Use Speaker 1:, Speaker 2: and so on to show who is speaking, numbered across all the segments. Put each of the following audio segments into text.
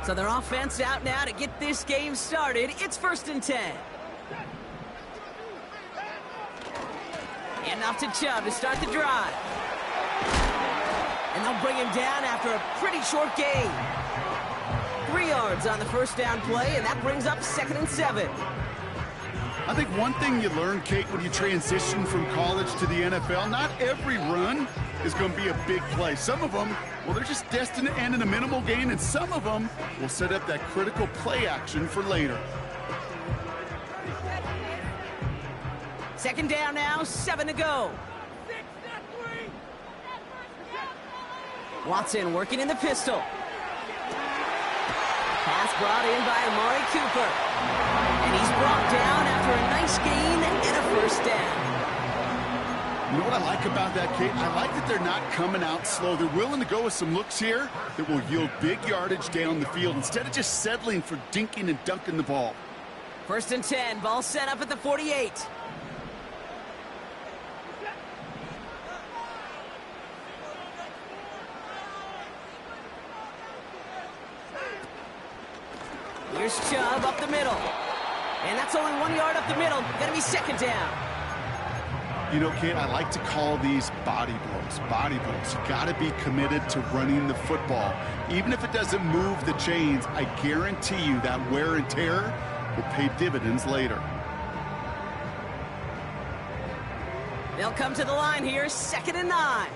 Speaker 1: So their offense out now to get this game started. It's 1st and 10. And off to Chubb to start the drive. And they'll bring him down after a pretty short gain. 3 yards on the first down play, and that brings up 2nd and 7.
Speaker 2: I think one thing you learn, Kate, when you transition from college to the NFL, not every run is going to be a big play. Some of them, well, they're just destined to end in a minimal gain, and some of them will set up that critical play action for later.
Speaker 1: 2nd down now, 7 to go. Watson working in the pistol. Pass brought in by Amari Cooper. And he's brought down after a nice gain and a first down.
Speaker 2: You know what I like about that, Kate? I like that they're not coming out slow. They're willing to go with some looks here that will yield big yardage down the field instead of just settling for dinking and dunking the ball.
Speaker 1: 1st and 10, ball set up at the 48. Here's Chubb up the middle. And that's only 1 yard up the middle. Gonna be 2nd down.
Speaker 2: You know, Kate, I like to call these body blows. Body blows. You gotta be committed to running the football. Even if it doesn't move the chains, I guarantee you that wear and tear will pay dividends later.
Speaker 1: They'll come to the line here, 2nd and 9.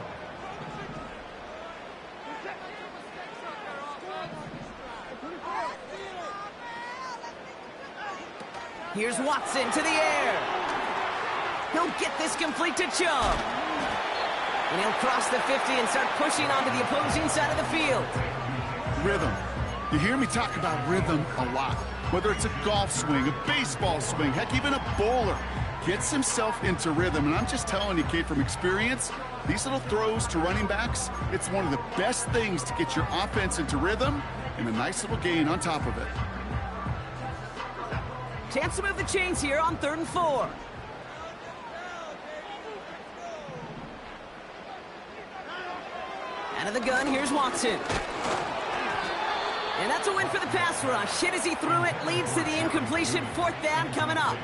Speaker 1: Here's Watson to the air. He'll get this complete to Chubb. And he'll cross the 50 and start pushing onto the opposing side of the field.
Speaker 2: Rhythm. You hear me talk about rhythm a lot. Whether it's a golf swing, a baseball swing, heck, even a bowler gets himself into rhythm. And I'm just telling you, Kate, from experience, these little throws to running backs, it's one of the best things to get your offense into rhythm and a nice little gain on top of it.
Speaker 1: Chance to move the chains here on 3rd and 4. Out of the gun, here's Watson. And that's a win for the pass rush. Hit as he threw it, leads to the incompletion. 4th down coming up.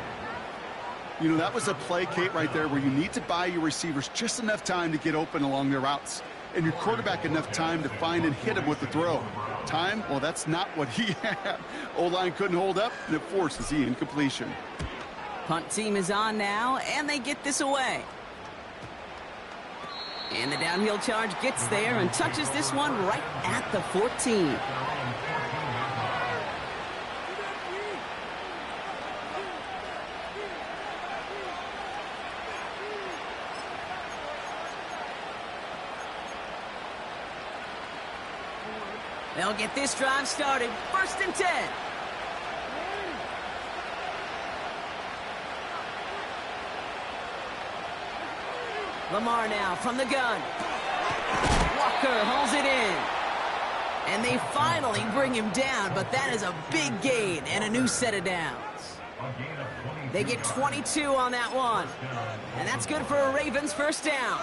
Speaker 2: You know, that was a play, Kate, right there where you need to buy your receivers just enough time to get open along their routes. And your quarterback enough time to find and hit him with the throw. Time? Well, that's not what he had. O-line couldn't hold up, and it forces the incompletion.
Speaker 1: Punt team is on now, and they get this away. And the downhill charge gets there and touches this one right at the 14. They'll get this drive started. 1st and 10. Lamar now from the gun. Walker holds it in. And they finally bring him down, but that is a big gain and a new set of downs. They get 22 on that one. And that's good for a Ravens 1st down.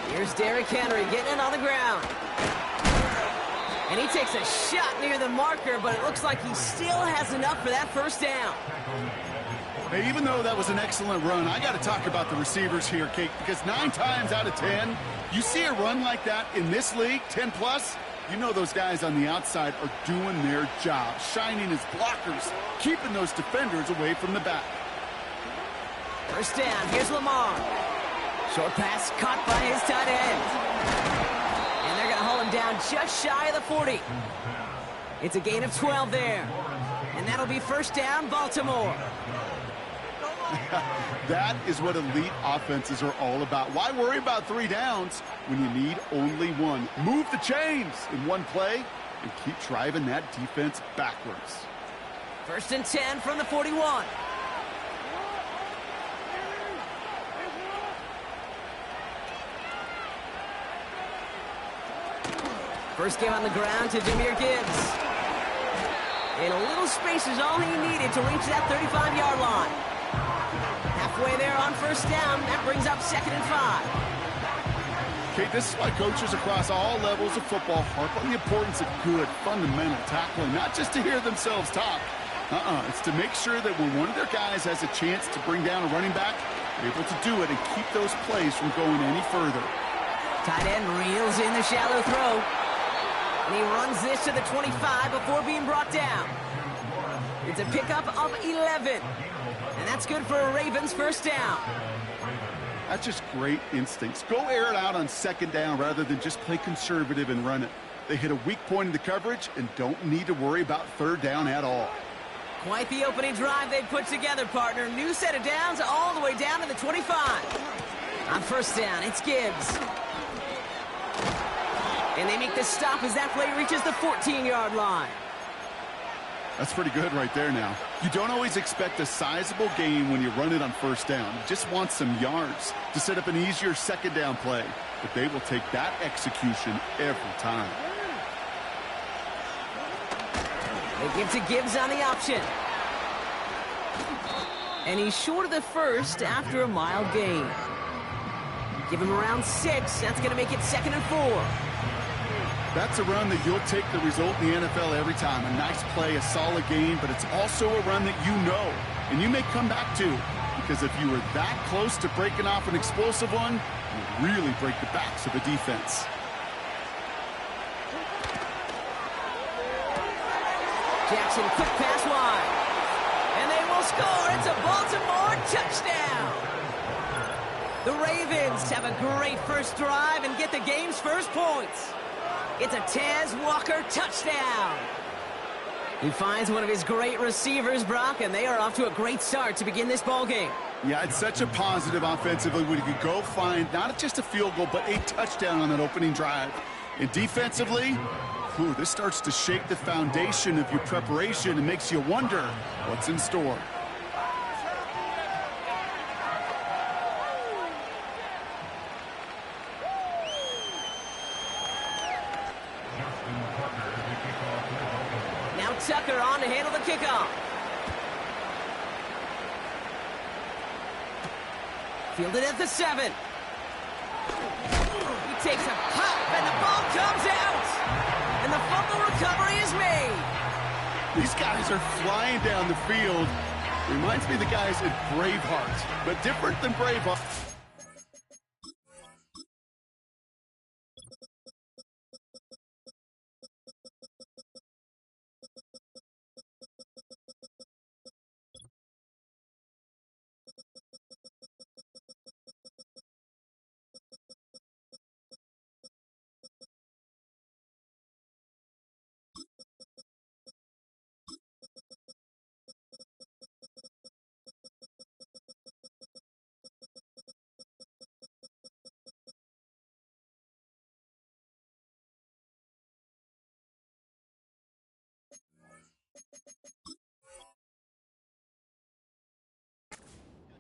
Speaker 1: Here's Derrick Henry getting it on the ground. And he takes a shot near the marker, but it looks like he still has enough for that 1st down.
Speaker 2: Hey, even though that was an excellent run, I got to talk about the receivers here, Kate, because 9 times out of 10, you see a run like that in this league, 10+, you know those guys on the outside are doing their job, shining as blockers, keeping those defenders away from the back.
Speaker 1: 1st down, here's Lamar. Short pass caught by his tight end. And they're going to hold him down just shy of the 40. It's a gain of 12 there. And that'll be 1st down, Baltimore.
Speaker 2: That is what elite offenses are all about. Why worry about 3 downs when you need only 1? Move the chains in one play and keep driving that defense backwards.
Speaker 1: 1st and 10 from the 41. First game on the ground to Jahmyr Gibbs. And a little space is all he needed to reach that 35-yard line. Halfway there on first down. That brings up 2nd and 5.
Speaker 2: Okay, this is why coaches across all levels of football harp on the importance of good, fundamental tackling, not just to hear themselves talk. It's to make sure that when one of their guys has a chance to bring down a running back, they're able to do it and keep those plays from going any further.
Speaker 1: Tight end reels in the shallow throw. And he runs this to the 25 before being brought down. It's a pickup of 11. And that's good for a Ravens first down.
Speaker 2: That's just great instincts. Go air it out on 2nd down rather than just play conservative and run it. They hit a weak point in the coverage and don't need to worry about 3rd down at all.
Speaker 1: Quite the opening drive they put together, partner. New set of downs all the way down to the 25. On first down, it's Gibbs. And they make the stop as that play reaches the 14-yard line.
Speaker 2: That's pretty good right there now. You don't always expect a sizable gain when you run it on first down. You just want some yards to set up an easier 2nd down play. But they will take that execution every time.
Speaker 1: They give to Gibbs on the option. And he's short of the first after a mild gain. Give him around 6. That's going to make it 2nd and 4.
Speaker 2: That's a run that you'll take the result in the NFL every time. A nice play, a solid game, but it's also a run that you know and you may come back to. Because if you were that close to breaking off an explosive one, you really break the backs of the defense.
Speaker 1: Jackson, quick pass wide. And they will score. It's a Baltimore touchdown. The Ravens have a great first drive and get the game's first points. It's a Tez Walker touchdown. He finds one of his great receivers, Brock, and they are off to a great start to begin this ball game.
Speaker 2: Yeah, it's such a positive offensively when you can go find not just a field goal, but a touchdown on that opening drive. And defensively, this starts to shake the foundation of your preparation and makes you wonder what's in store.
Speaker 1: Now Tucker on to handle the kickoff. Fielded at the 7. He takes a pop, and the ball comes out. And the fumble recovery is made.
Speaker 2: These guys are flying down the field. Reminds me of the guys at Braveheart, but different than Braveheart.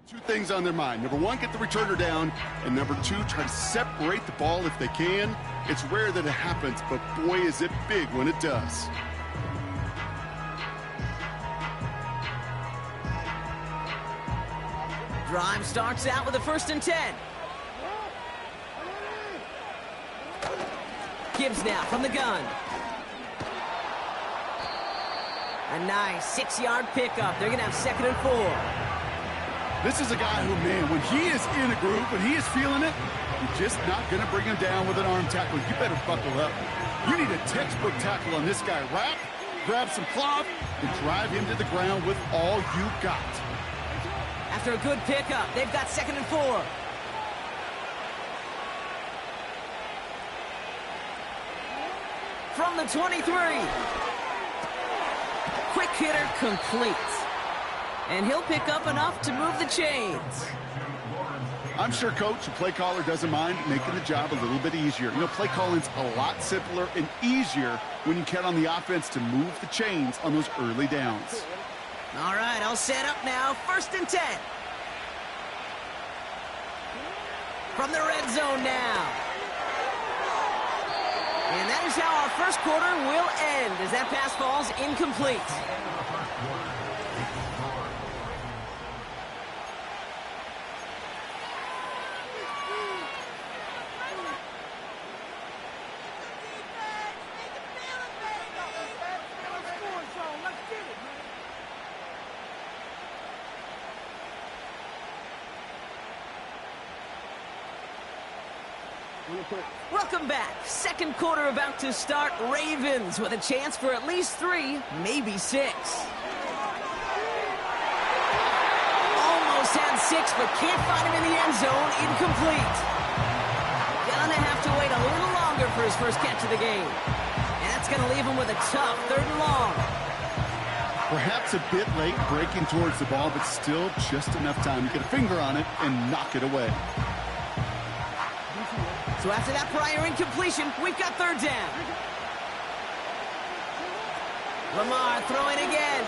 Speaker 2: Two things on their mind. Number one, get the returner down. And number two, try to separate the ball if they can. It's rare that it happens, but boy, is it big when it does.
Speaker 1: Drive starts out with a 1st and 10. Gibbs now from the gun. A nice 6-yard pickup. They're going to have 2nd and 4.
Speaker 2: This is a guy who, man, when he is in a group, when he is feeling it, you're just not going to bring him down with an arm tackle. You better buckle up. You need a textbook tackle on this guy. Wrap, grab some cloth, and drive him to the ground with all you got.
Speaker 1: After a good pickup, they've got 2nd and 4. From the 23. Quick hitter complete. And he'll pick up enough to move the chains.
Speaker 2: I'm sure coach, the play caller, doesn't mind making the job a little bit easier. You know, play calling's a lot simpler and easier when you count on the offense to move the chains on those early downs.
Speaker 1: All right, I'll set up now. 1st and 10. From the red zone now. And that is how our first quarter will end, as that pass falls incomplete. Welcome back. Second quarter about to start. Ravens with a chance for at least 3, maybe 6. Almost had 6, but can't find him in the end zone. Incomplete. Gonna have to wait a little longer for his first catch of the game. And that's gonna leave him with a tough 3rd and long.
Speaker 2: Perhaps a bit late breaking towards the ball, but still just enough time to get a finger on it and knock it away.
Speaker 1: So after that prior incompletion, we've got 3rd down. Lamar throwing again.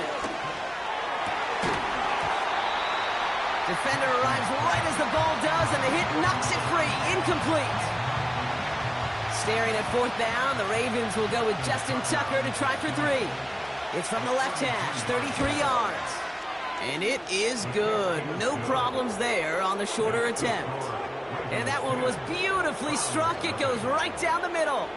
Speaker 1: Defender arrives right as the ball does, and the hit knocks it free. Incomplete. Staring at 4th down, the Ravens will go with Justin Tucker to try for 3. It's from the left hash, 33 yards. And it is good. No problems there on the shorter attempt. And that one was beautifully struck. It goes right down the middle.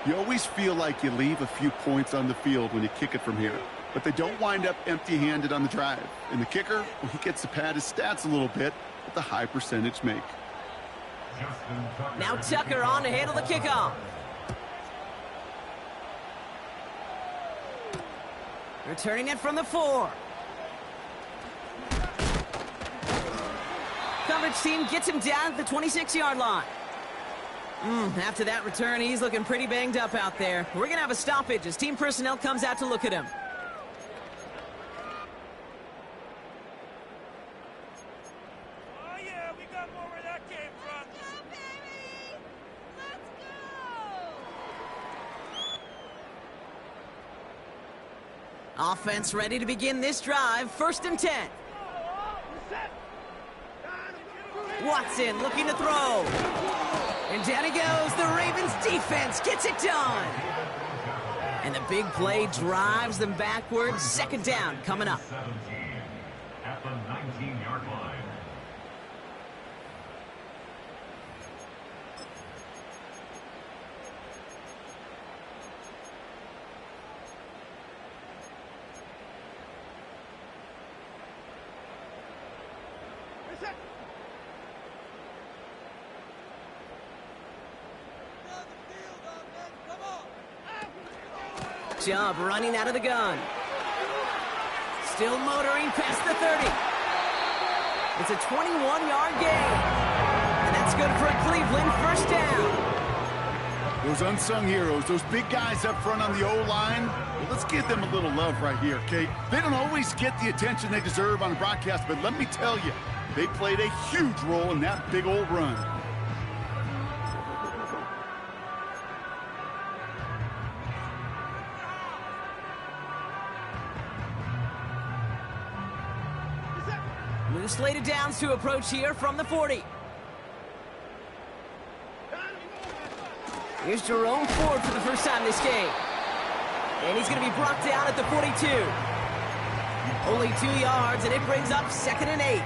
Speaker 2: You always feel like you leave a few points on the field when you kick it from here. But they don't wind up empty-handed on the drive. And the kicker, well, he gets to pad his stats a little bit with the high percentage make.
Speaker 1: Now Tucker on to handle the kickoff. Returning it from the 4. Coverage team gets him down at the 26-yard line. After that return, he's looking pretty banged up out there. We're going to have a stoppage as team personnel comes out to look at him.
Speaker 3: Oh, yeah, we got more where that came from. Yeah, baby! Let's go!
Speaker 1: Offense ready to begin this drive. 1st and 10. Watson looking to throw. And down he goes. The Ravens defense gets it done. And the big play drives them backwards. 2nd down coming up.
Speaker 4: 17 at the 19-yard line.
Speaker 1: Chubb running out of the gun. Still motoring past the 30. It's a 21-yard gain. And that's good for Cleveland. 1st down.
Speaker 2: Those unsung heroes, those big guys up front on the O-line, well, let's give them a little love right here, Kate. They don't always get the attention they deserve on a broadcast, but let me tell you, they played a huge role in that big old run.
Speaker 1: New slated downs to approach here from the 40. Here's Jerome Ford for the first time this game. And he's going to be brought down at the 42. Only 2 yards, and it brings up 2nd and 8.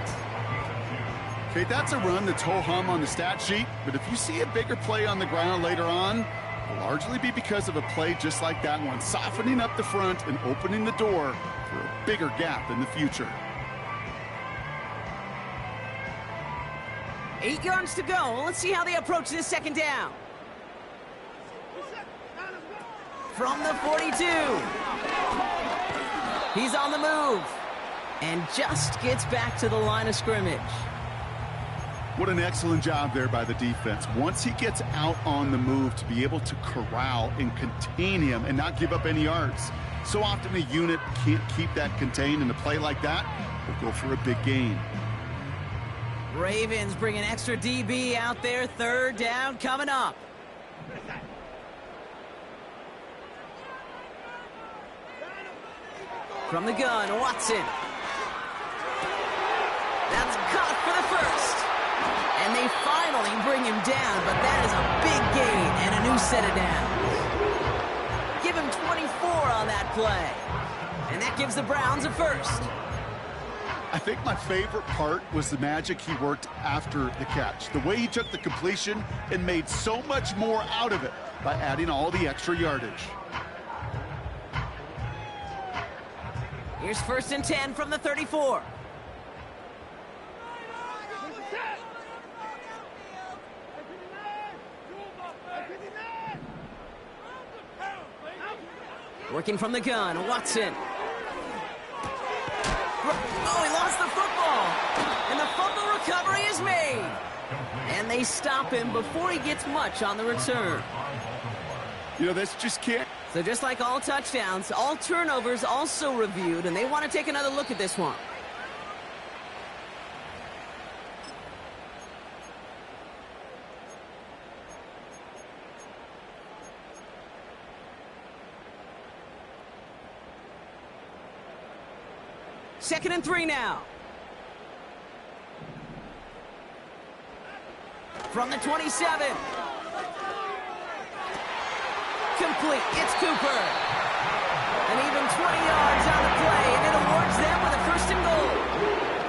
Speaker 2: Okay, that's a run that's ho-hum on the stat sheet, but if you see a bigger play on the ground later on, it'll largely be because of a play just like that one, softening up the front and opening the door for a bigger gap in the future.
Speaker 1: 8 yards to go. Let's see how they approach this 2nd down. From the 42. He's on the move. And just gets back to the line of scrimmage.
Speaker 2: What an excellent job there by the defense. Once he gets out on the move, to be able to corral and contain him and not give up any yards. So often a unit can't keep that contained, and a play like that will go for a big gain.
Speaker 1: Ravens bring an extra DB out there. 3rd down coming up. From the gun, Watson. That's caught for the 1st. And they finally bring him down, but that is a big gain and a new set of downs. Give him 24 on that play. And that gives the Browns a first.
Speaker 2: I think my favorite part was the magic he worked after the catch. The way he took the completion and made so much more out of it by adding all the extra yardage.
Speaker 1: Here's 1st and 10 from the 34. Working from the gun, Watson. Oh, he lost the football. And the fumble recovery is made. And they stop him before he gets much on the return.
Speaker 2: You know, this just can't.
Speaker 1: So just like all touchdowns, all turnovers also reviewed, and they want to take another look at this one. Second and 3 now. From the 27. Complete. It's Cooper. And even 20 yards on the play, and it awards them with a 1st and goal.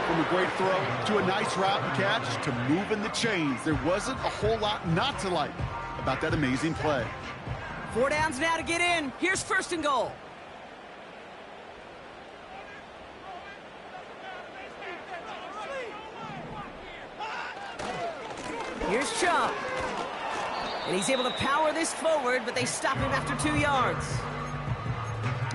Speaker 2: From a great throw to a nice route and catch to moving the chains. There wasn't a whole lot not to like about that amazing play.
Speaker 1: 4 downs now to get in. Here's 1st and goal. Here's Chubb. And he's able to power this forward, but they stop him after 2 yards.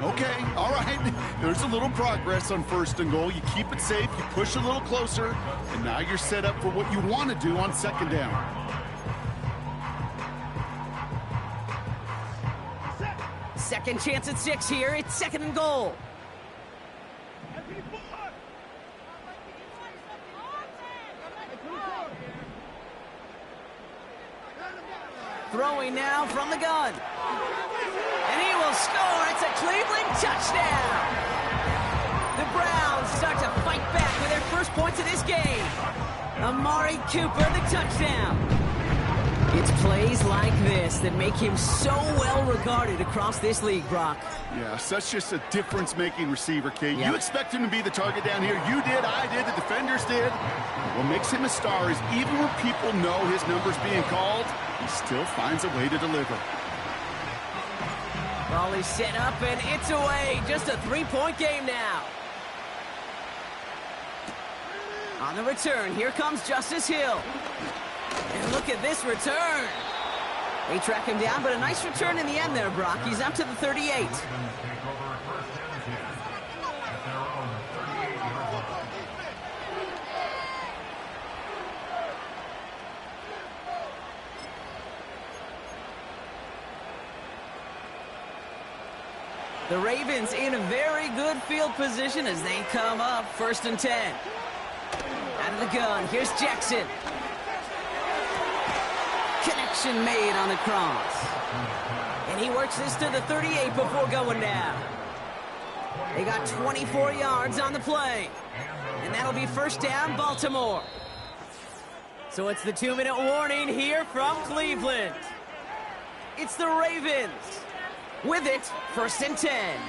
Speaker 2: Okay, all right. There's a little progress on 1st and goal. You keep it safe, you push a little closer, and now you're set up for what you want to do on 2nd down.
Speaker 1: Second chance at 6 here. It's 2nd and goal. Throwing now from the gun. And he will score. It's a Cleveland touchdown. The Browns start to fight back with their first points of this game. Amari Cooper, the touchdown. It's plays like this that make him so well regarded across this league, Brock.
Speaker 2: Yeah, such just a difference-making receiver, Kate.
Speaker 1: Yep.
Speaker 2: You expect him to be the target down here. You did, I did, the defenders did. What makes him a star is even when people know his number's being called, he still finds a way to deliver.
Speaker 1: Ball is set up, and it's away. Just a 3-point game now. On the return, here comes Justice Hill. And look at this return. They track him down, but a nice return in the end there, Brock. He's up to the 38. The Ravens in a very good field position as they come up 1st and 10. Out of the gun, here's Jackson. Connection made on the cross. And he works this to the 38 before going down. They got 24 yards on the play. And that'll be 1st down, Baltimore. So it's the 2-minute warning here from Cleveland. It's the Ravens. With it, 1st and 10.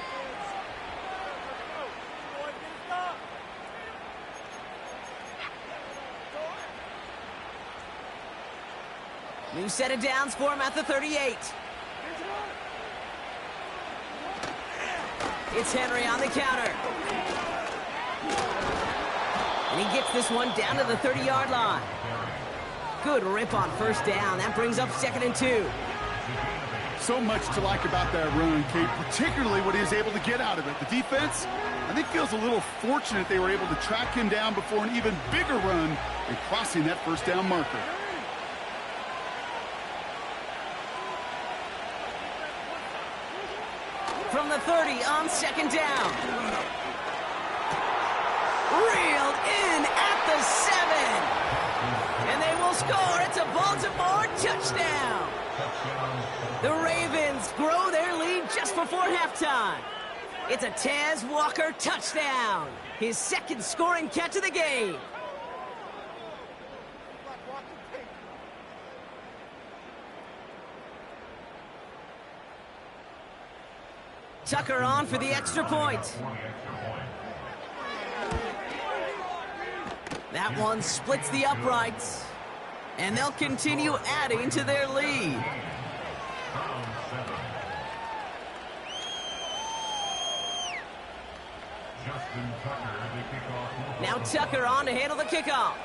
Speaker 1: New set of downs for him at the 38. It's Henry on the counter. And he gets this one down to the 30-yard line. Good rip on 1st down. That brings up 2nd and 2.
Speaker 2: So much to like about that run, Kate, particularly what he was able to get out of it. The defense, I think, feels a little fortunate they were able to track him down before an even bigger run and crossing that 1st down marker.
Speaker 1: From the 30 on 2nd down. Reeled in at the 7. And they will score. It's a Baltimore touchdown. The Ravens grow their lead just before halftime. It's a Taz Walker touchdown. His 2nd scoring catch of the game. Tucker on for the extra point. That one splits the uprights. And they'll continue adding to their lead. Now Tucker on to handle the kickoff.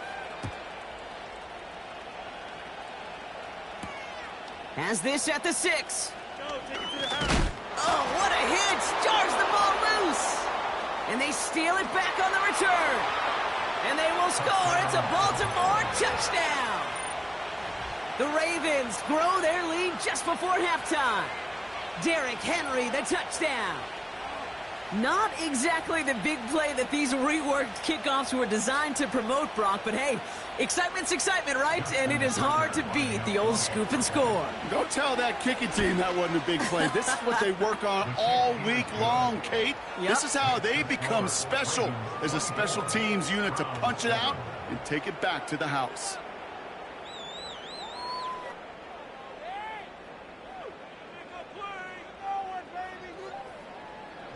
Speaker 1: Has this at the 6. Oh, what a hit! Jars the ball loose! And they steal it back on the return. And they will score. It's a Baltimore touchdown. The Ravens grow their lead just before halftime. Derrick Henry, the touchdown. Not exactly the big play that these reworked kickoffs were designed to promote, Brock, but hey, excitement's excitement, right? And it is hard to beat the old scoop and score.
Speaker 2: Don't tell that kicking team that wasn't a big play. This is what they work on all week long, Kate.
Speaker 1: Yep.
Speaker 2: This is how they become special as a special teams unit to punch it out and take it back to the house.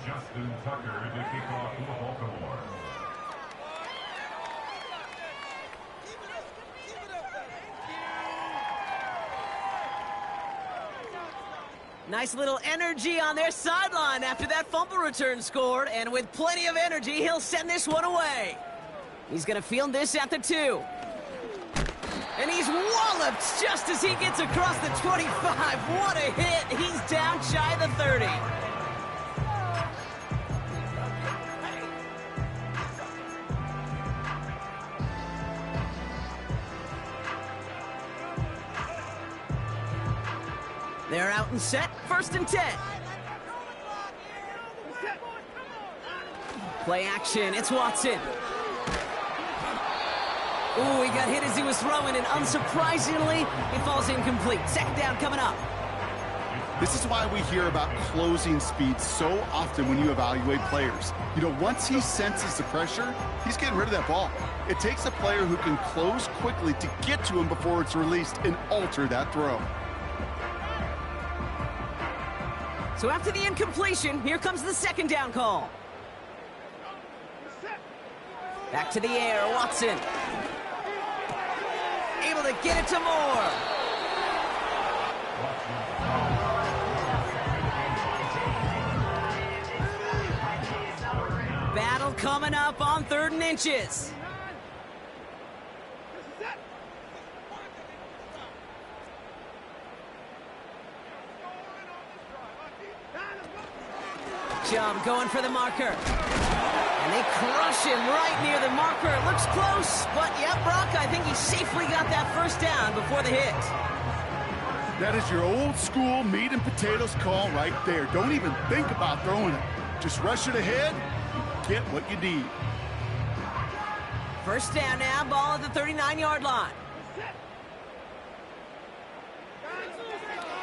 Speaker 4: Justin Tucker to kick off for Baltimore.
Speaker 1: Nice little energy on their sideline after that fumble return scored, and with plenty of energy, he'll send this one away. He's going to field this at the 2. And he's walloped just as he gets across the 25. What a hit. He's down shy of the 30. They're out and set, 1st and 10. Play action, it's Watson. Ooh, he got hit as he was throwing, and unsurprisingly, it falls incomplete. 2nd down coming up.
Speaker 2: This is why we hear about closing speed so often when you evaluate players. You know, once he senses the pressure, he's getting rid of that ball. It takes a player who can close quickly to get to him before it's released and alter that throw.
Speaker 1: So after the incompletion, here comes the 2nd down call. Back to the air, Watson. Able to get it to Moore. Battle coming up on 3rd and inches. Chubb going for the marker. And they crush him right near the marker. It looks close, but yeah, Brock, I think he safely got that 1st down before the hit.
Speaker 2: That is your old school meat and potatoes call right there. Don't even think about throwing it. Just rush it ahead and get what you need.
Speaker 1: 1st down now, ball at the 39-yard line.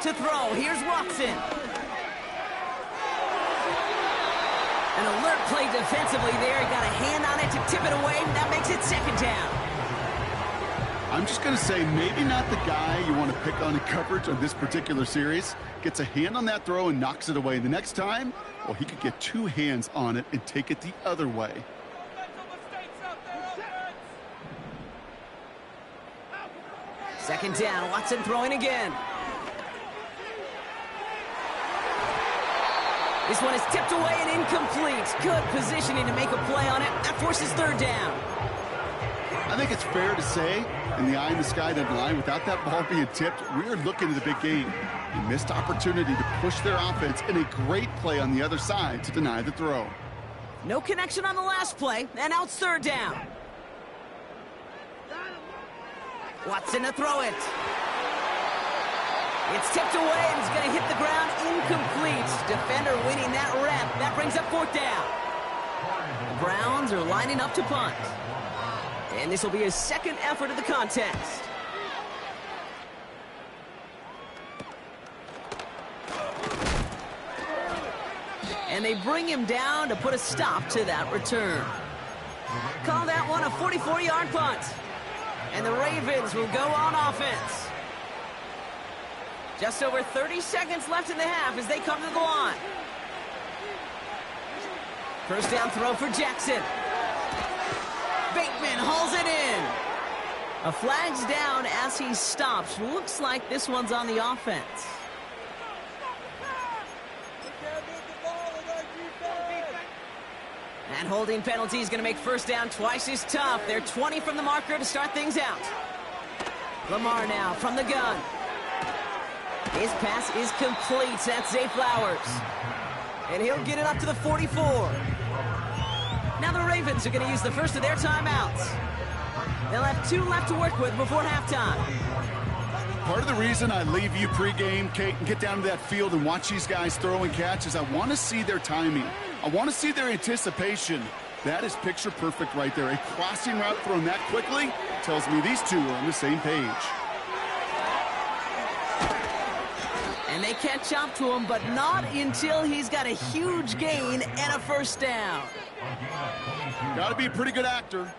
Speaker 1: To throw, here's Watson. An alert play defensively there. He got a hand on it to tip it away. That makes it 2nd down.
Speaker 2: I'm just going to say maybe not the guy you want to pick on in coverage on this particular series. Gets a hand on that throw and knocks it away. The next time, well, he could get 2 hands on it and take it the other way.
Speaker 1: 2nd down, Watson throwing again. This one is tipped away and incomplete. Good positioning to make a play on it. That forces 3rd down.
Speaker 2: I think it's fair to say, in the eye in the sky deadline, without that ball being tipped, we are looking at the big game. A missed opportunity to push their offense and a great play on the other side to deny the throw.
Speaker 1: No connection on the last play, and now it's 3rd down. Watson to throw it. It's tipped away and it's going to hit the ground incomplete. Defender winning that rep. That brings up 4th down. The Browns are lining up to punt. And this will be his 2nd effort of the contest. And they bring him down to put a stop to that return. Call that one a 44-yard punt. And the Ravens will go on offense. Just over 30 seconds left in the half as they come to the line. First down throw for Jackson. Bateman hauls it in. A flag's down as he stops. Looks like this one's on the offense. That holding penalty is going to make first down twice as tough. They're 20 from the marker to start things out. Lamar now from the gun. His pass is complete. That's Zay Flowers. And he'll get it up to the 44. Now the Ravens are going to use the first of their timeouts. They'll have 2 left to work with before halftime.
Speaker 2: Part of the reason I leave you pregame, Kate, and get down to that field and watch these guys throw and catch is I want to see their timing. I want to see their anticipation. That is picture perfect right there. A crossing route thrown that quickly tells me these two are on the same page.
Speaker 1: And they catch up to him, but not until he's got a huge gain and a first down.
Speaker 2: Got to be a pretty good actor.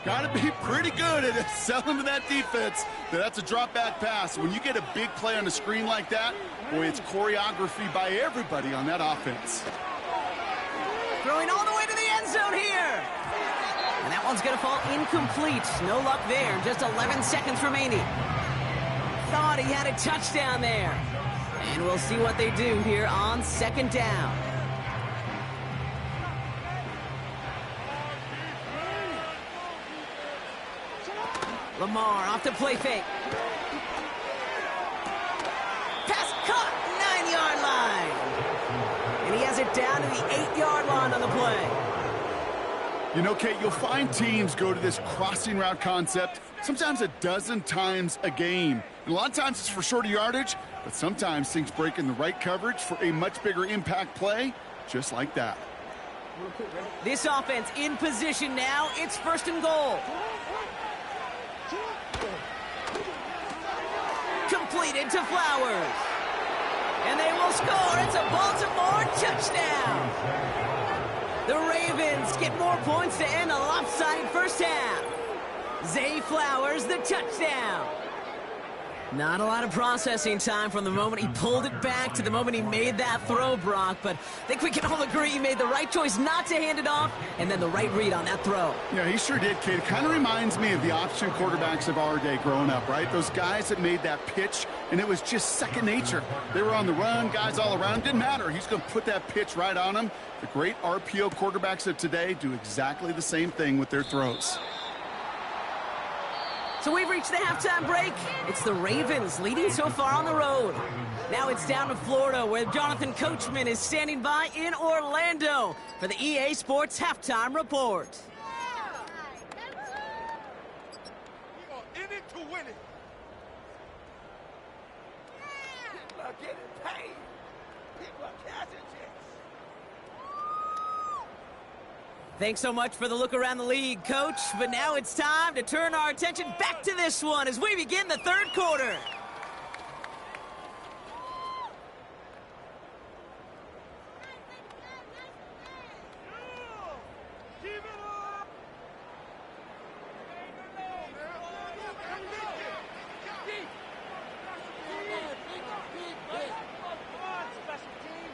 Speaker 2: Got to be pretty good at selling to that defense. That's a drop back pass. When you get a big play on the screen like that, boy, it's choreography by everybody on that offense.
Speaker 1: Throwing all the way to the end zone here. And that one's going to fall incomplete. No luck there. Just 11 seconds remaining. Thought he had a touchdown there. And we'll see what they do here on second down. Lamar off the play fake. Pass caught, 9-yard line. And he has it down to the 8-yard line on the play.
Speaker 2: You know, Kate, you'll find teams go to this crossing route concept sometimes a dozen times a game. And a lot of times it's for shorter yardage, but sometimes things break in the right coverage for a much bigger impact play, just like that.
Speaker 1: This offense in position now. It's first and goal. Completed to Flowers. And they will score. It's a Baltimore touchdown. The Ravens get more points to end a lopsided first half. Zay Flowers, the touchdown. Not a lot of processing time from the moment he pulled it back to the moment he made that throw, Brock. But I think we can all agree he made the right choice not to hand it off, and then the right read on that throw.
Speaker 2: Yeah, he sure did, Kate. It kind of reminds me of the option quarterbacks of our day growing up, right? Those guys that made that pitch, and it was just second nature. They were on the run, guys all around. Didn't matter. He's going to put that pitch right on them. The great RPO quarterbacks of today do exactly the same thing with their throws.
Speaker 1: So we've reached the halftime break. It's the Ravens leading so far on the road. Now it's down to Florida, where Jonathan Coachman is standing by in Orlando for the EA Sports Halftime Report.
Speaker 3: We are in it to win it. People are getting paid. People are cashing checks.
Speaker 1: Thanks so much for the look around the league, Coach. But now it's time to turn our attention back to this one as we begin the third quarter.
Speaker 3: Keep it up. Come on, special team.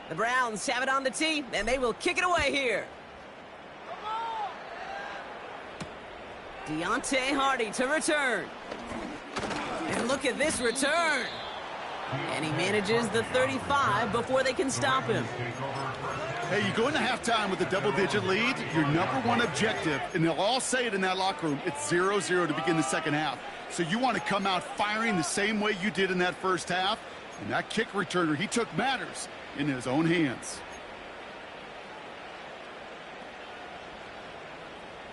Speaker 1: The Browns have it on the tee, and they will kick it away here. Deontay Hardy to return. And look at this return. And he manages the 35 before they can stop him.
Speaker 2: Hey, you go into halftime with a double-digit lead, your number one objective, and they'll all say it in that locker room, it's 0-0 to begin the second half. So you want to come out firing the same way you did in that first half. And that kick returner, he took matters in his own hands.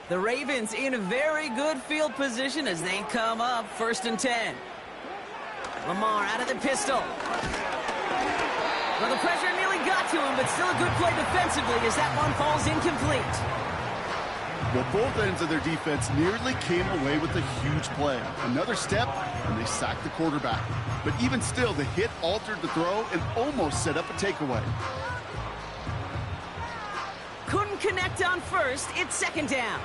Speaker 1: The Ravens in a very good field position as they come up first and 10. Lamar out of the pistol. Well, the pressure nearly got to him, but still a good play defensively as that one falls incomplete.
Speaker 2: Well, both ends of their defense nearly came away with a huge play. Another step, and they sacked the quarterback. But even still, the hit altered the throw and almost set up a takeaway.
Speaker 1: Couldn't connect on first. It's second down.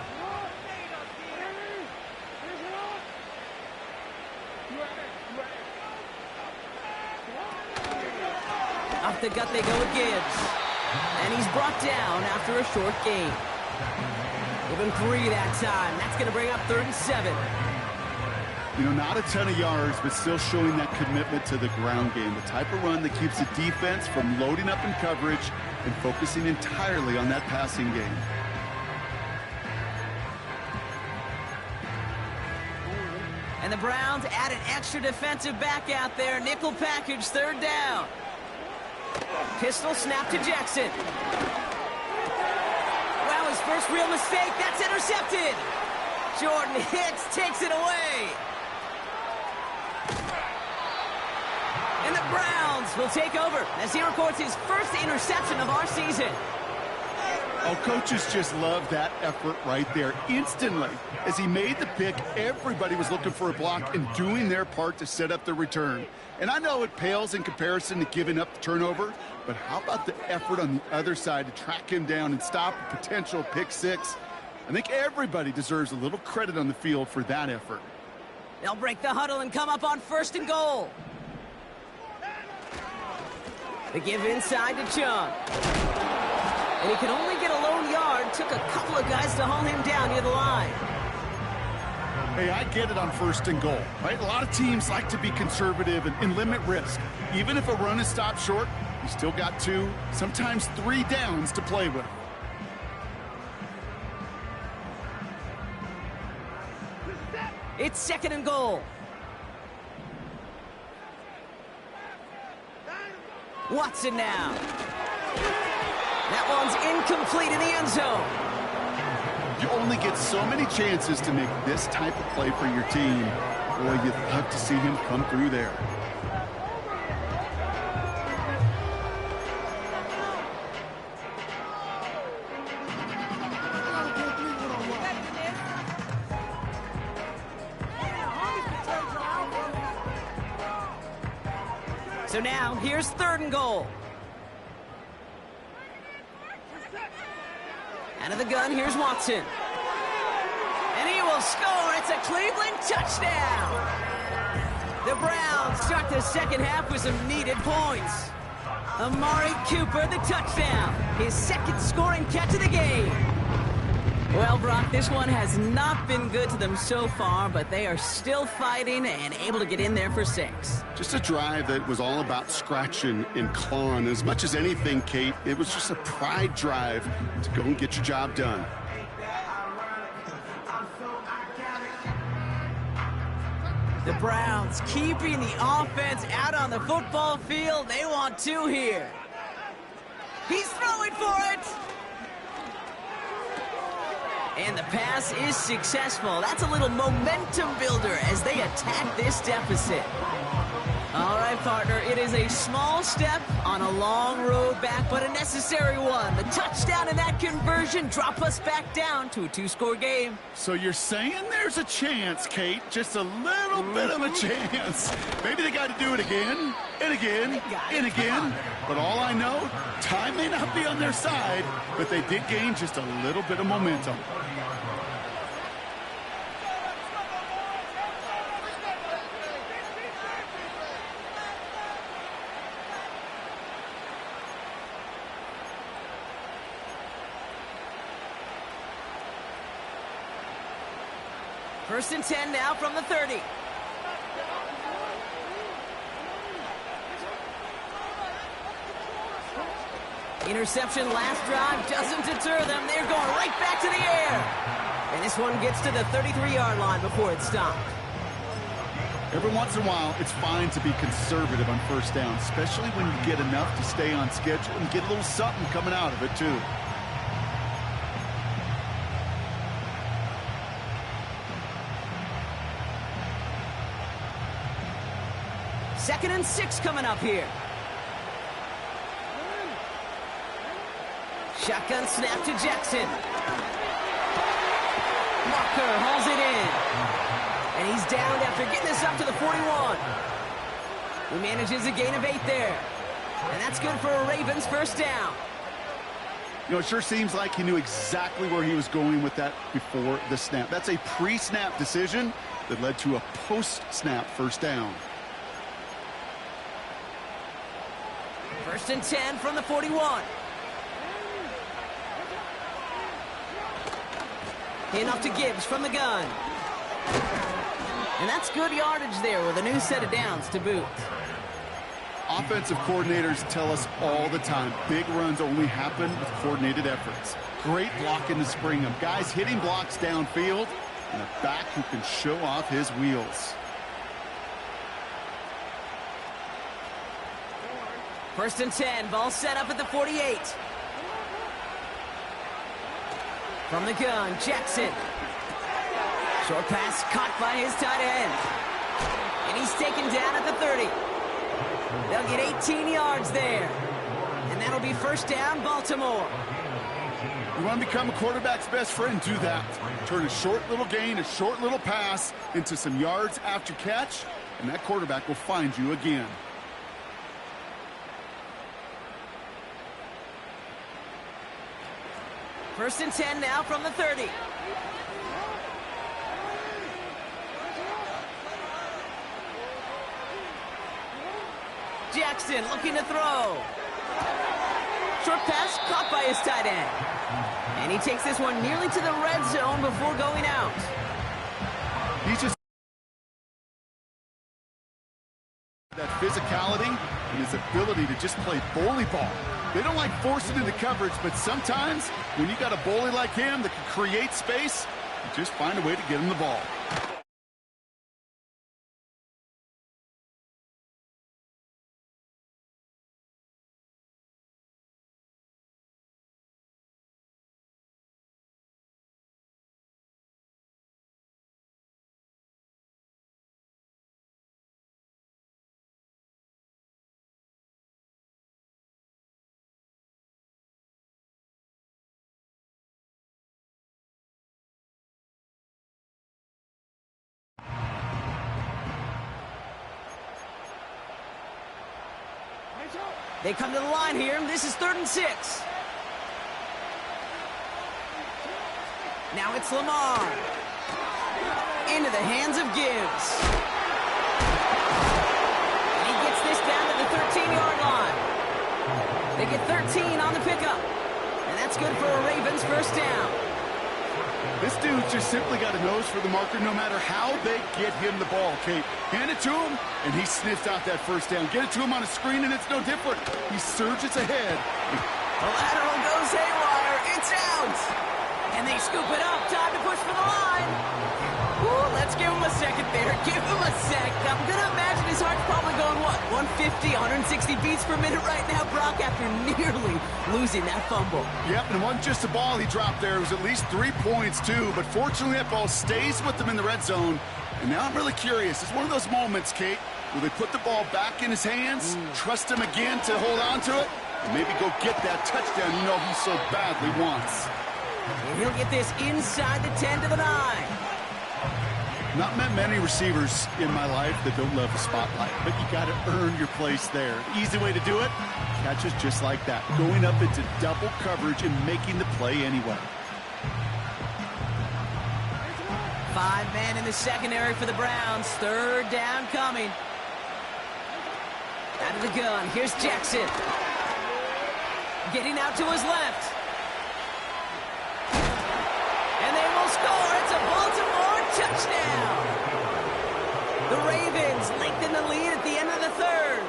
Speaker 1: Off the gut they go with Gibbs. And he's brought down after a short gain. Give him 3 that time. That's going to bring up 3rd and 7.
Speaker 2: You know, not a ton of yards, but still showing that commitment to the ground game. The type of run that keeps the defense from loading up in coverage and focusing entirely on that passing game.
Speaker 1: And the Browns add an extra defensive back out there. Nickel package, 3rd down. Pistol snap to Jackson. Wow, his first real mistake. That's intercepted. Jordan Hicks takes it away. And the Browns will take over as he records his first interception of our season.
Speaker 2: Oh, coaches just love that effort right there. Instantly, as he made the pick, everybody was looking for a block and doing their part to set up the return. And I know it pales in comparison to giving up the turnover, but how about the effort on the other side to track him down and stop a potential pick 6? I think everybody deserves a little credit on the field for that effort.
Speaker 1: They'll break the huddle and come up on 1st and goal. They give inside to Chung. And he can only get a lone yard. Took a couple of guys to haul him down near the line.
Speaker 2: Hey, I get it on 1st and goal, right? A lot of teams like to be conservative and limit risk. Even if a run is stopped short, you still got 2, sometimes 3 downs to play with.
Speaker 1: It's 2nd and goal. Watson now. That one's incomplete in the end zone.
Speaker 2: You only get so many chances to make this type of play for your team. Boy, you'd love to see him come through there.
Speaker 1: So now, here's 3rd and goal. Out of the gun, here's Watson. And he will score. It's a Cleveland touchdown. The Browns start the 2nd half with some needed points. Amari Cooper, the touchdown. His 2nd scoring catch of the game. Well, Brock, this one has not been good to them so far, but they are still fighting and able to get in there for 6.
Speaker 2: Just a drive that was all about scratching and clawing. As much as anything, Kate, it was just a pride drive to go and get your job done.
Speaker 1: The Browns keeping the offense out on the football field. They want 2 here. He's throwing for it. And the pass is successful. That's a little momentum builder as they attack this deficit. All right, partner, it is a small step on a long road back, but a necessary one. The touchdown and that conversion drop us back down to a 2-score game.
Speaker 2: So you're saying there's a chance, Kate, just a little bit of a chance. Maybe they got to do it again, and again, and again. But all I know, time may not be on their side, but they did gain just a little bit of momentum.
Speaker 1: First and 10 now from the 30. Interception last drive doesn't deter them. They're going right back to the air. And this one gets to the 33-yard line before it's stopped.
Speaker 2: Every once in a while, it's fine to be conservative on 1st down, especially when you get enough to stay on schedule and get a little something coming out of it, too.
Speaker 1: Second and 6 coming up here. Shotgun snap to Jackson. Walker hauls it in. And he's down after getting this up to the 41. He manages a gain of 8 there. And that's good for a Ravens 1st down.
Speaker 2: You know, it sure seems like he knew exactly where he was going with that before the snap. That's a pre-snap decision that led to a post-snap 1st down.
Speaker 1: First and 10 from the 41. In off to Gibbs from the gun. And that's good yardage there with a new set of downs to boot.
Speaker 2: Offensive coordinators tell us all the time, big runs only happen with coordinated efforts. Great blocking to spring them. Guys hitting blocks downfield, and a back who can show off his wheels.
Speaker 1: First and 10, ball set up at the 48. From the gun, Jackson. Short pass caught by his tight end. And he's taken down at the 30. They'll get 18 yards there. And that'll be first down, Baltimore.
Speaker 2: You want to become a quarterback's best friend? Do that. Turn a short little gain, a short little pass into some yards after catch, and that quarterback will find you again.
Speaker 1: First and 10 now from the 30. Jackson looking to throw. Short pass caught by his tight end. And he takes this one nearly to the red zone before going out.
Speaker 2: He's just that physicality and his ability to just play bully ball. They don't like forcing into coverage, but sometimes when you got a bully like him that can create space, you just find a way to get him the ball.
Speaker 1: They come to the line here. This is 3rd and 6. Now it's Lamar. Into the hands of Gibbs. And he gets this down to the 13-yard line. They get 13 on the pickup. And that's good for a Ravens first down.
Speaker 2: This dude's just simply got a nose for the marker no matter how they get him the ball, Kate. Hand it to him, and he sniffs out that first down. Get it to him on a screen, and it's no different. He surges ahead.
Speaker 1: The lateral goes haywire. It's out. And they scoop it up. Time to push for the line. Ooh, let's give him a second there. Give him a sec. I'm going to imagine his heart's probably going, what, 150, 160 beats per minute right now, Brock, after nearly losing that fumble.
Speaker 2: Yep, and it wasn't just a ball he dropped there. It was at least 3 points, too. But fortunately, that ball stays with them in the red zone. And now I'm really curious. It's one of those moments, Kate, where they put the ball back in his hands, trust him again to hold on to it, and maybe go get that touchdown you know he so badly wants.
Speaker 1: And he'll get this inside the 10 to the 9.
Speaker 2: Not met many receivers in my life that don't love the spotlight, but you got to earn your place there. Easy way to do it, catches just like that, going up into double coverage and making the play anyway.
Speaker 1: 5 men in the secondary for the Browns. 3rd down coming. Out of the gun, here's Jackson. Getting out to his left. And they will score. It's a Baltimore touchdown. The Ravens lengthen the lead at the end of the 3rd.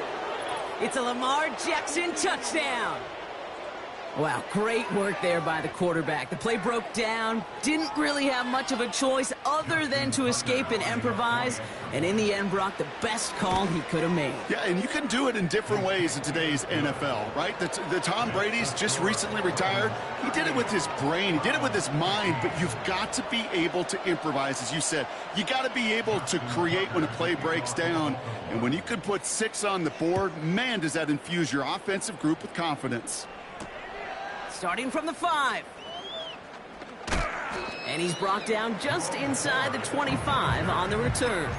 Speaker 1: It's a Lamar Jackson touchdown. Wow, great work there by the quarterback. The play broke down, didn't really have much of a choice other than to escape and improvise, and in the end, Brock, the best call he could have made.
Speaker 2: Yeah, and you can do it in different ways in today's NFL, right? The Tom Brady's just recently retired. He did it with his brain. He did it with his mind, but you've got to be able to improvise, as you said. You got to be able to create when a play breaks down, and when you can put 6 on the board, man, does that infuse your offensive group with confidence.
Speaker 1: Starting from the 5. And he's brought down just inside the 25 on the return.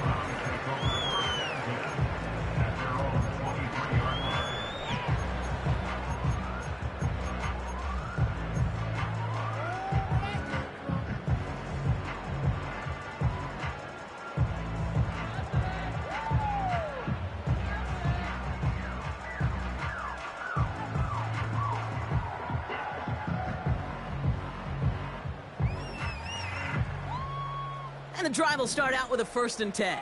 Speaker 1: And the drive will start out with a 1st and 10.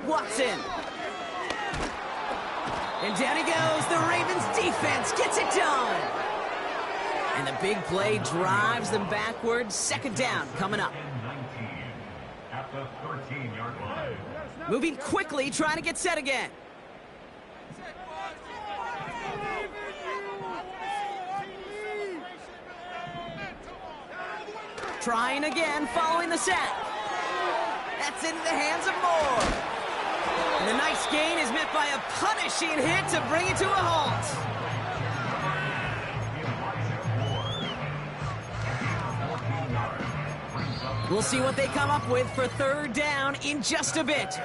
Speaker 1: Watson. And down he goes. The Ravens defense gets it done. And the big play drives them backwards. 2nd down coming up.
Speaker 4: 19 at the 13-yard line.
Speaker 1: Moving quickly, trying to get set again. Trying again, following the sack. That's into the hands of Moore. And a nice gain is met by a punishing hit to bring it to a halt. We'll see what they come up with for 3rd down in just a bit.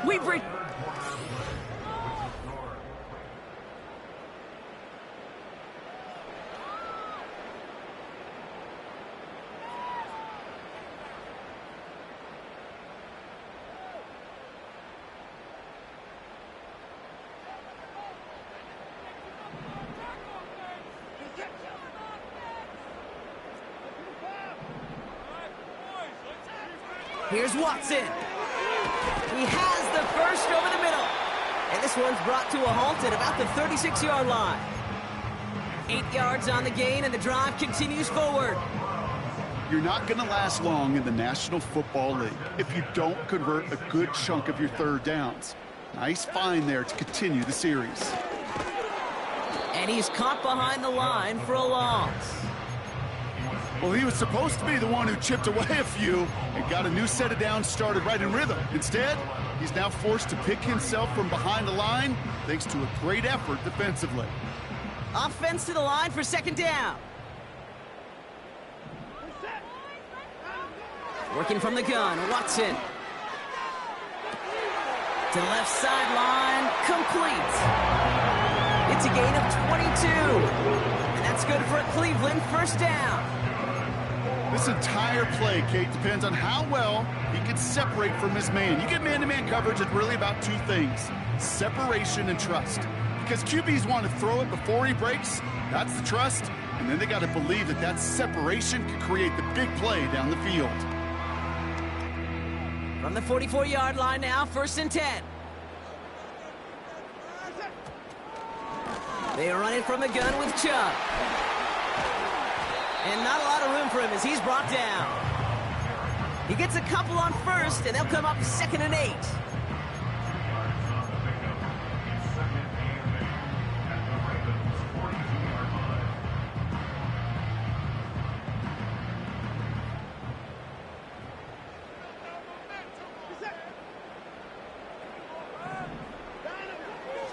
Speaker 1: Here's Watson. He has the first over the middle. And this one's brought to a halt at about the 36-yard line. 8 yards on the gain, and the drive continues forward.
Speaker 2: You're not going to last long in the National Football League if you don't convert a good chunk of your 3rd downs. Nice find there to continue the series.
Speaker 1: And he's caught behind the line for a loss.
Speaker 2: Well, he was supposed to be the one who chipped away a few and got a new set of downs started right in rhythm. Instead, he's now forced to pick himself from behind the line thanks to a great effort defensively.
Speaker 1: Offense to the line for 2nd down. Working from the gun, Watson. To the left sideline, complete. It's a gain of 22. And that's good for a Cleveland 1st down.
Speaker 2: This entire play, Kate, depends on how well he can separate from his man. You get man-to-man coverage, it's really about 2 things: separation and trust. Because QBs want to throw it before he breaks, that's the trust, and then they got to believe that that separation can create the big play down the field.
Speaker 1: From the 44-yard line now, 1st and 10. They run it from the gun with Chubb. And not a lot of room for him as he's brought down. He gets a couple on 1st, and they'll come up 2nd and 8.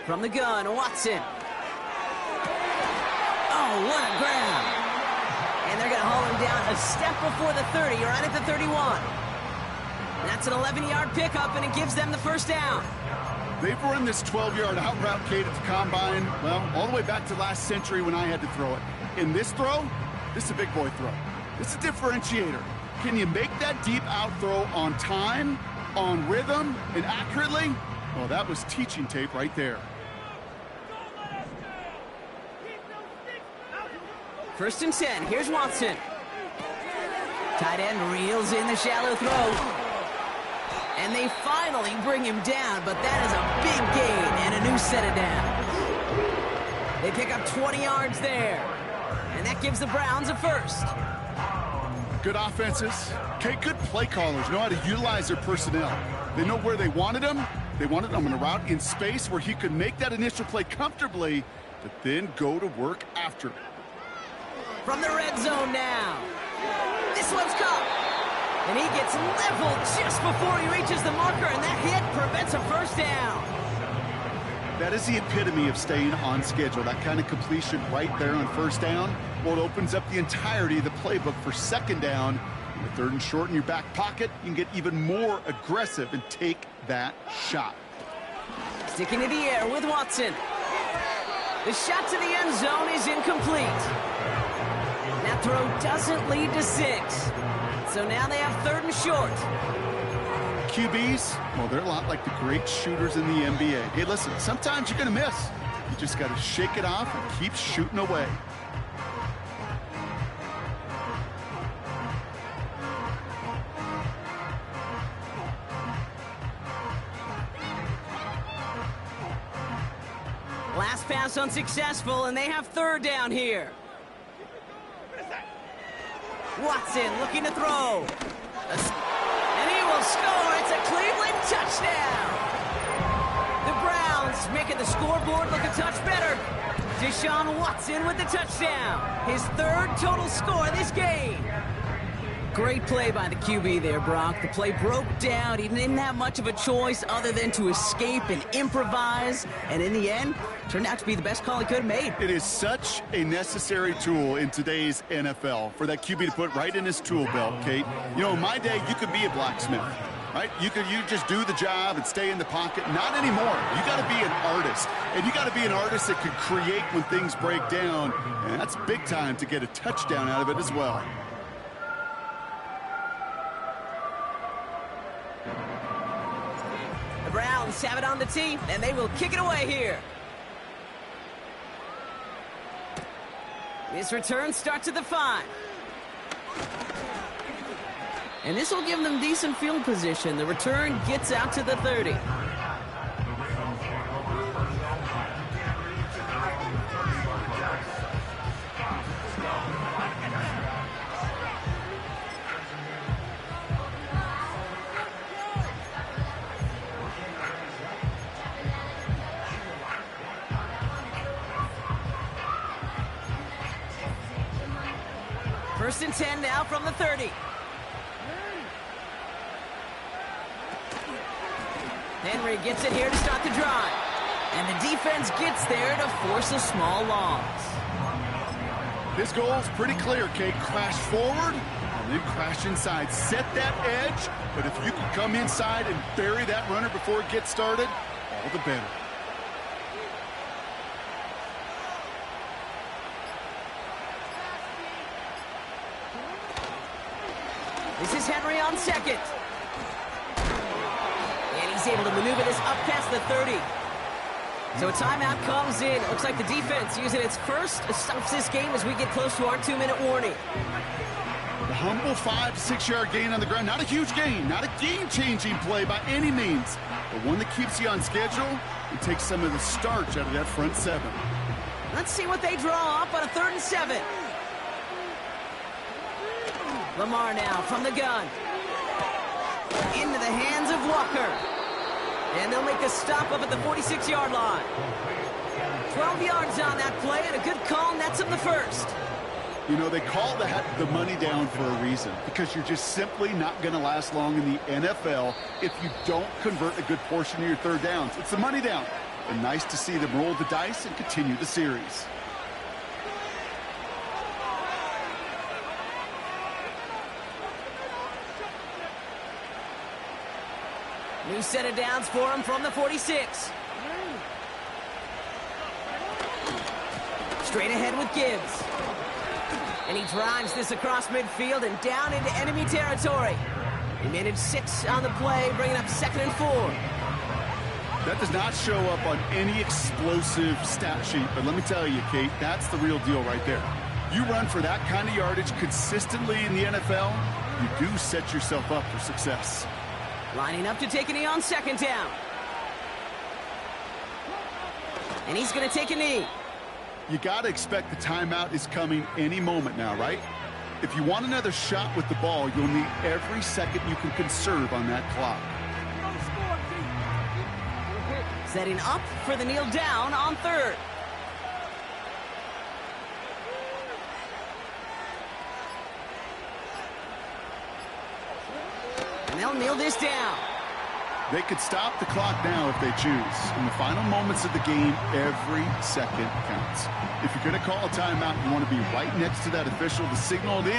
Speaker 1: From the gun, Watson. Oh, what a grab. And they're going to haul him down a step before the 30, right at the 31. That's an 11-yard pickup, and it gives them the 1st down.
Speaker 2: They've run this 12-yard out route, Kate, at the combine, well, all the way back to last century when I had to throw it. In this throw, this is a big boy throw. This is a differentiator. Can you make that deep out throw on time, on rhythm, and accurately? Well, that was teaching tape right there.
Speaker 1: 1st and 10. Here's Watson. Tight end reels in the shallow throw. And they finally bring him down, but that is a big gain and a new set of downs. They pick up 20 yards there. And that gives the Browns a 1st.
Speaker 2: Good offenses. Okay, good play callers know how to utilize their personnel. They know where they wanted him. They wanted him in a route in space where he could make that initial play comfortably, but then go to work after.
Speaker 1: From the red zone now. This one's caught. And he gets leveled just before he reaches the marker, and that hit prevents a 1st down.
Speaker 2: That is the epitome of staying on schedule. That kind of completion right there on 1st down. Well, it opens up the entirety of the playbook for 2nd down. With 3rd and short in your back pocket, you can get even more aggressive and take that shot.
Speaker 1: Sticking to the air with Watson. The shot to the end zone is incomplete. That throw doesn't lead to 6. So now they have 3rd and short.
Speaker 2: QBs, well, they're a lot like the great shooters in the NBA. Hey, listen, sometimes you're going to miss. You just got to shake it off and keep shooting away.
Speaker 1: Last pass unsuccessful, and they have third down here. Watson looking to throw. And he will score. It's a Cleveland touchdown. The Browns making the scoreboard look a touch better. Deshaun Watson with the touchdown. His third total score this game. Great play by the QB there, Brock. The play broke down. He didn't have much of a choice other than to escape and improvise. And in the end, turned out to be the best call he could have made.
Speaker 2: It is such a necessary tool in today's NFL for that QB to put right in his tool belt, Kate. You know, in my day, you could be a blacksmith, right? You just do the job and stay in the pocket. Not anymore. You got to be an artist. And you got to be an artist that can create when things break down. And that's big time to get a touchdown out of it as well.
Speaker 1: The Browns have it on the tee, and they will kick it away here. This return starts at the 5. And this will give them decent field position. The return gets out to the 30. First and 10 now from the 30. Henry gets it here to start the drive. And the defense gets there to force a small loss.
Speaker 2: This goal is pretty clear, Kate. Crash forward and then crash inside. Set that edge, but if you can come inside and bury that runner before it gets started, all the better.
Speaker 1: This is Henry on second. And he's able to maneuver this up past the 30. So a timeout comes in. It looks like the defense using its first stops this game as we get close to our 2-minute warning.
Speaker 2: The humble 5 to 6 yard gain on the ground. Not a huge gain, not a game-changing play by any means, but one that keeps you on schedule and takes some of the starch out of that front 7.
Speaker 1: Let's see what they draw up on a 3rd and 7. Lamar now from the gun. Into the hands of Walker. And they'll make a stop up at the 46-yard line. 12 yards on that play, and a good call nets him the first.
Speaker 2: You know, they call that the money down for a reason, because you're just simply not going to last long in the NFL if you don't convert a good portion of your third downs. It's the money down. And nice to see them roll the dice and continue the series.
Speaker 1: New set of downs for him from the 46. Straight ahead with Gibbs. And he drives this across midfield and down into enemy territory. He managed 6 on the play, bringing up 2nd and 4.
Speaker 2: That does not show up on any explosive stat sheet, but let me tell you, Kate, that's the real deal right there. You run for that kind of yardage consistently in the NFL, you do set yourself up for success.
Speaker 1: Lining up to take a knee on 2nd down. And he's going to take a knee.
Speaker 2: You got to expect the timeout is coming any moment now, right? If you want another shot with the ball, you'll need every second you can conserve on that clock.
Speaker 1: Setting up for the kneel down on 3rd. And they'll kneel this down.
Speaker 2: They could stop the clock now if they choose. In the final moments of the game, every second counts. If you're going to call a timeout, you want to be right next to that official to signal it in.